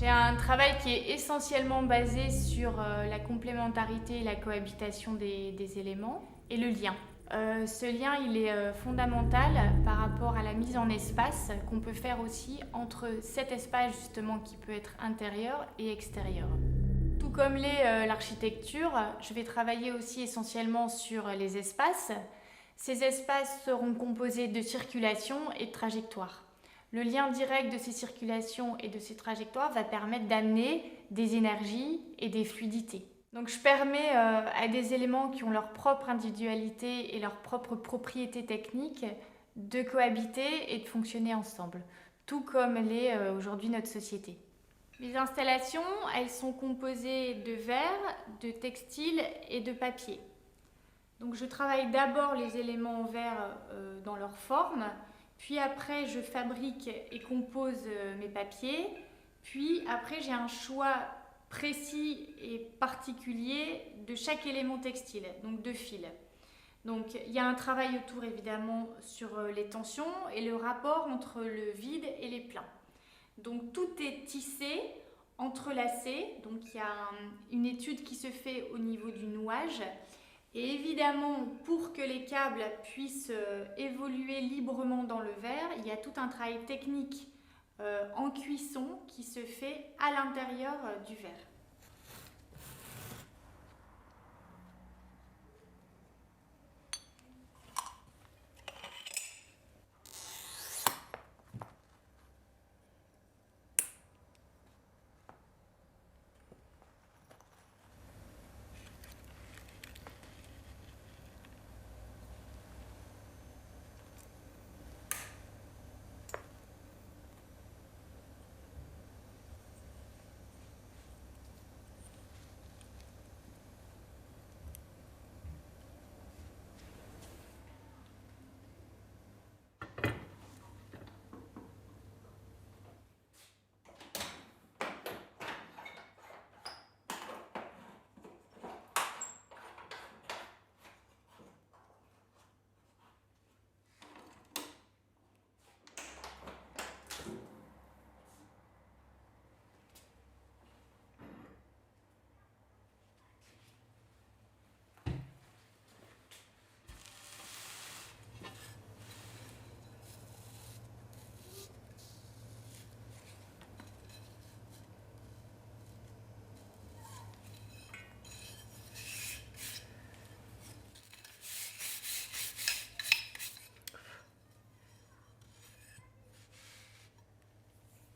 J'ai un travail qui est essentiellement basé sur la complémentarité et la cohabitation des éléments et le lien. Ce lien, il est fondamental par rapport à la mise en espace qu'on peut faire aussi entre cet espace justement qui peut être intérieur et extérieur. Tout comme l'architecture, je vais travailler aussi essentiellement sur les espaces. Ces espaces seront composés de circulation et de trajectoires. Le lien direct de ces circulations et de ces trajectoires va permettre d'amener des énergies et des fluidités. Donc je permets à des éléments qui ont leur propre individualité et leurs propres propriétés techniques de cohabiter et de fonctionner ensemble, tout comme l'est aujourd'hui notre société. Les installations, elles sont composées de verre, de textile et de papier. Donc je travaille d'abord les éléments en verre dans leur forme, puis après je fabrique et compose mes papiers, puis après j'ai un choix précis et particulier de chaque élément textile, donc de fil. Donc il y a un travail autour évidemment sur les tensions et le rapport entre le vide et les pleins. Donc tout est tissé, entrelacé, donc il y a une étude qui se fait au niveau du nouage. Et évidemment, pour que les câbles puissent évoluer librement dans le verre, il y a tout un travail technique en cuisson qui se fait à l'intérieur du verre.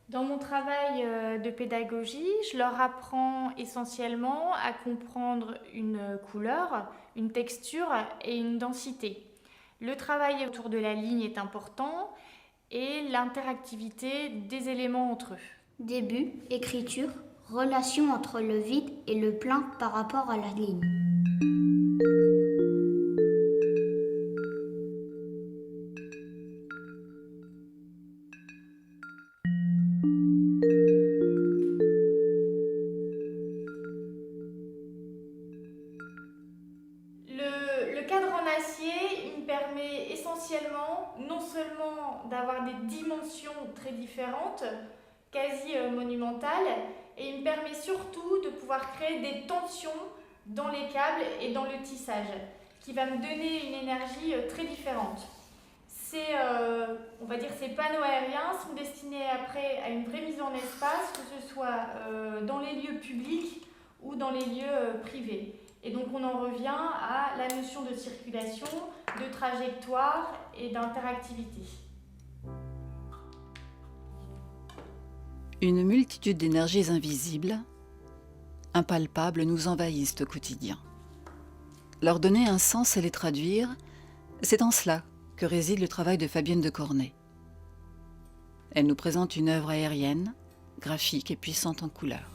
Dans mon travail de pédagogie, je leur apprends essentiellement à comprendre une couleur, une texture et une densité. Le travail autour de la ligne est important et l'interactivité des éléments entre eux. Début, écriture, relation entre le vide et le plein par rapport à la ligne. Le cadre en acier, il me permet essentiellement non seulement d'avoir des dimensions très différentes, quasi monumentales, et il me permet surtout de pouvoir créer des tensions dans les câbles et dans le tissage, qui va me donner une énergie très différente. On va dire, ces panneaux aériens sont destinés après à une vraie mise en espace, que ce soit dans les lieux publics ou dans les lieux privés. Et donc on en revient à la notion de circulation, de trajectoire et d'interactivité. Une multitude d'énergies invisibles, impalpables, nous envahissent au quotidien. Leur donner un sens et les traduire, c'est en cela que réside le travail de Fabienne de Cornet. Elle nous présente une œuvre aérienne, graphique et puissante en couleurs.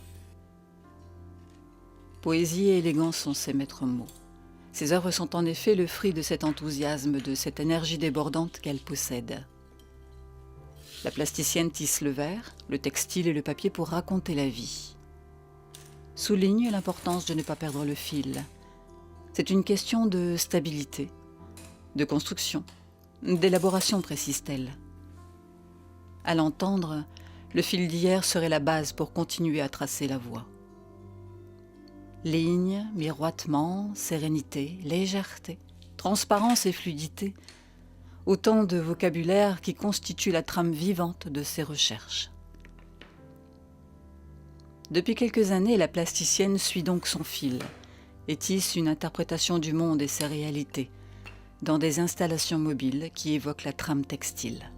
Poésie et élégance sont ses maîtres mots. Ses œuvres sont en effet le fruit de cet enthousiasme, de cette énergie débordante qu'elle possède. La plasticienne tisse le verre, le textile et le papier pour raconter la vie. Souligne l'importance de ne pas perdre le fil. C'est une question de stabilité, de construction, d'élaboration, précise-t-elle. À l'entendre, Le fil d'hier serait la base pour continuer à tracer la voie. Lignes, miroitement, sérénité, légèreté, transparence et fluidité, autant de vocabulaire qui constituent la trame vivante de ses recherches. Depuis quelques années, la plasticienne suit donc son fil et tisse une interprétation du monde et ses réalités dans des installations mobiles qui évoquent la trame textile.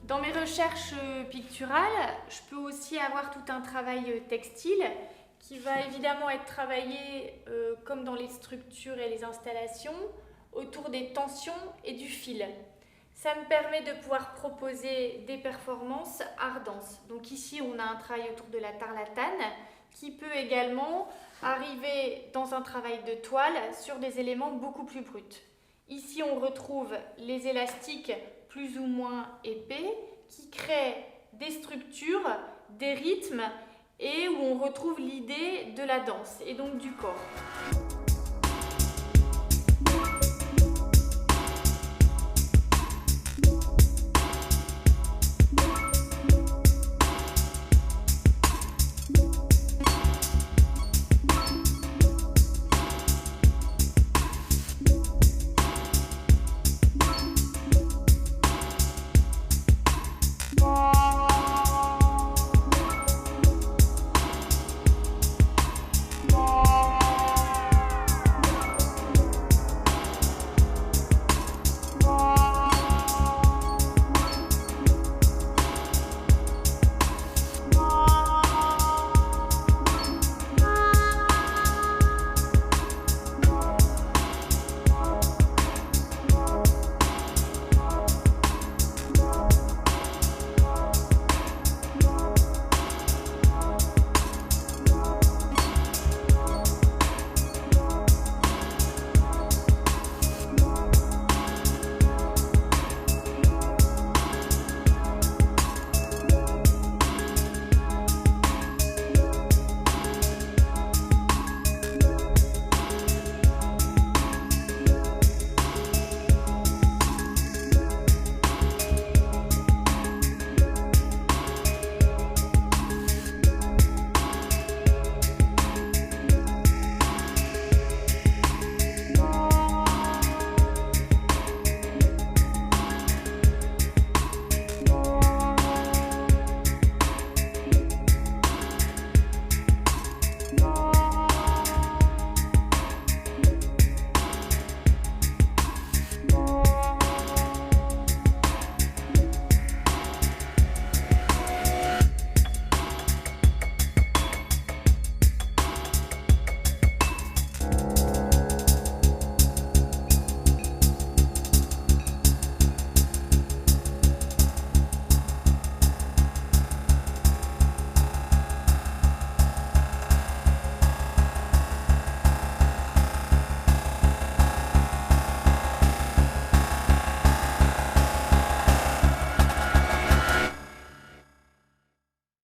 Dans mes recherches picturales, je peux aussi avoir tout un travail textile qui va évidemment être travaillé, comme dans les structures et les installations, autour des tensions et du fil. Ça me permet de pouvoir proposer des performances art-danse. Donc ici, on a un travail autour de la tarlatane qui peut également arriver dans un travail de toile sur des éléments beaucoup plus bruts. Ici, on retrouve les élastiques plus ou moins épais qui créent des structures, des rythmes et où on retrouve l'idée de la danse et donc du corps.